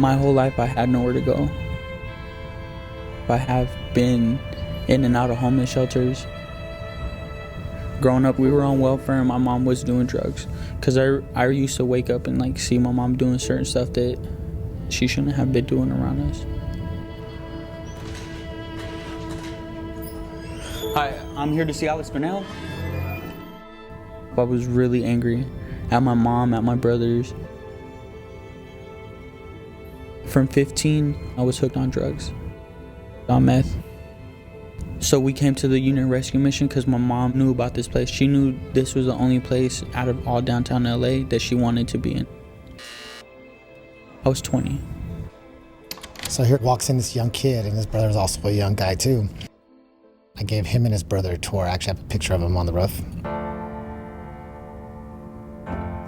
My whole life I had nowhere to go. I have been in and out of homeless shelters. Growing up, we were on welfare and my mom was doing drugs. Because I used to wake up and like see my mom doing certain stuff that she shouldn't have been doing around us. Hi, I'm here to see Alex Cornell. I was really angry at my mom, at my brothers. From 15, I was hooked on drugs, on meth. So we came to the Union Rescue Mission because my mom knew about this place. She knew this was the only place out of all downtown LA that she wanted to be in. I was 20. So here walks in this young kid, and his brother's also a young guy too. I gave him and his brother a tour. I actually have a picture of him on the roof.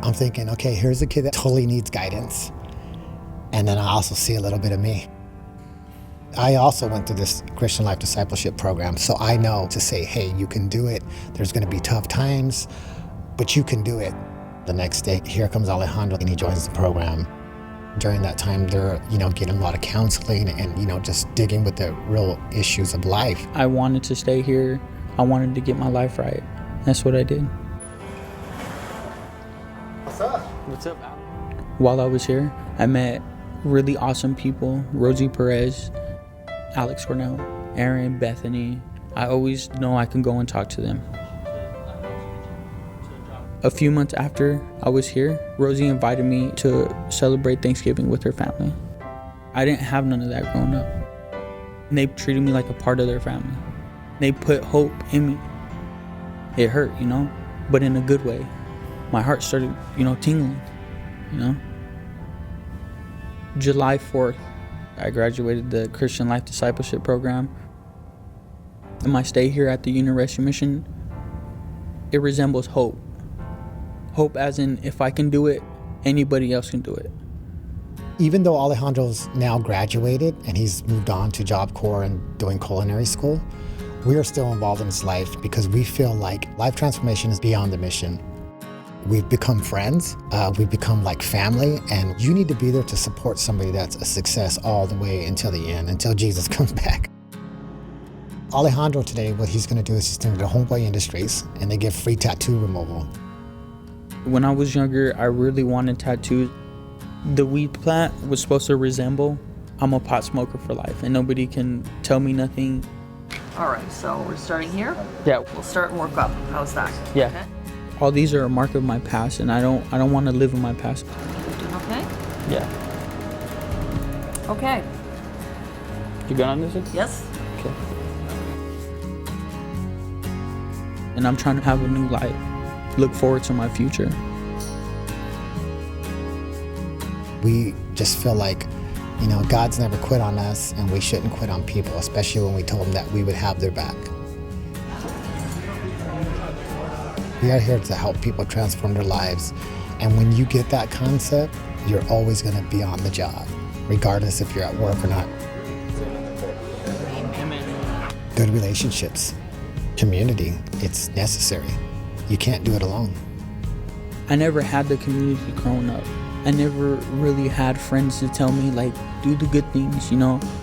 I'm thinking, okay, here's a kid that totally needs guidance. And then I also see a little bit of me. I also went through this Christian Life Discipleship program, so I know to say, hey, you can do it. There's gonna be tough times, but you can do it. The next day, here comes Alejandro, and he joins the program. During that time, they're, getting a lot of counseling and, just digging with the real issues of life. I wanted to stay here. I wanted to get my life right. That's what I did. What's up? What's up, Al? While I was here, I met really awesome people. Rosie Perez, Alex Cornell, Aaron, Bethany. I always know I can go and talk to them. A few months after I was here, Rosie invited me to celebrate Thanksgiving with her family. I didn't have none of that growing up. And they treated me like a part of their family. They put hope in me. It hurt, but in a good way. My heart started, tingling, July 4th, I graduated the Christian Life Discipleship program. And my stay here at the Union Rescue Mission, it resembles hope. Hope as in, if I can do it, anybody else can do it. Even though Alejandro's now graduated and he's moved on to Job Corps and doing culinary school, we are still involved in his life because we feel like life transformation is beyond the mission. We've become friends, we've become like family, and you need to be there to support somebody that's a success all the way until the end, until Jesus comes back. Alejandro today, what he's gonna do is he's gonna go to Homeboy Industries, and they give free tattoo removal. When I was younger, I really wanted tattoos. The weed plant was supposed to resemble, I'm a pot smoker for life, and nobody can tell me nothing. All right, so we're starting here? Yeah. We'll start and work up. How's that? Yeah. Okay. All these are a mark of my past, and I don't want to live in my past. Okay. Yeah. Okay. You good on this? Yes. Okay. And I'm trying to have a new life. Look forward to my future. We just feel like, God's never quit on us, and we shouldn't quit on people, especially when we told them that we would have their back. We are here to help people transform their lives. And when you get that concept, you're always going to be on the job, regardless if you're at work or not. Good relationships, community, it's necessary. You can't do it alone. I never had the community growing up. I never really had friends to tell me, do the good things,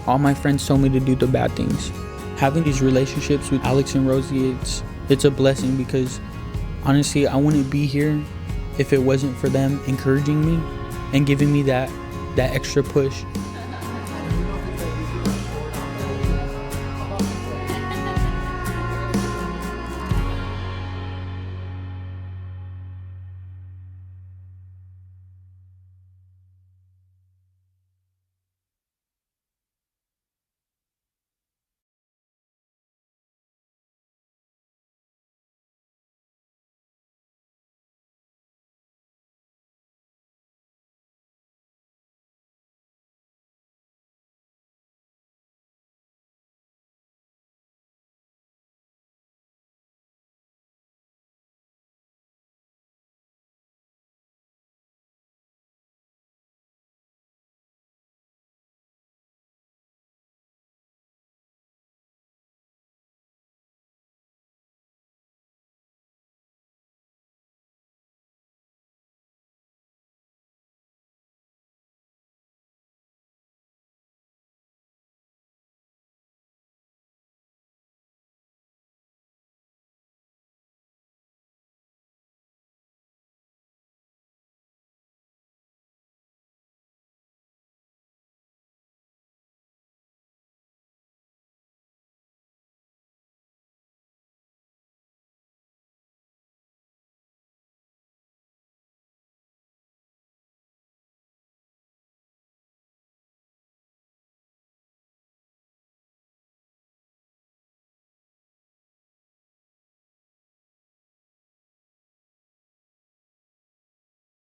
All my friends told me to do the bad things. Having these relationships with Alex and Rosie, it's a blessing because honestly, I wouldn't be here if it wasn't for them encouraging me and giving me that extra push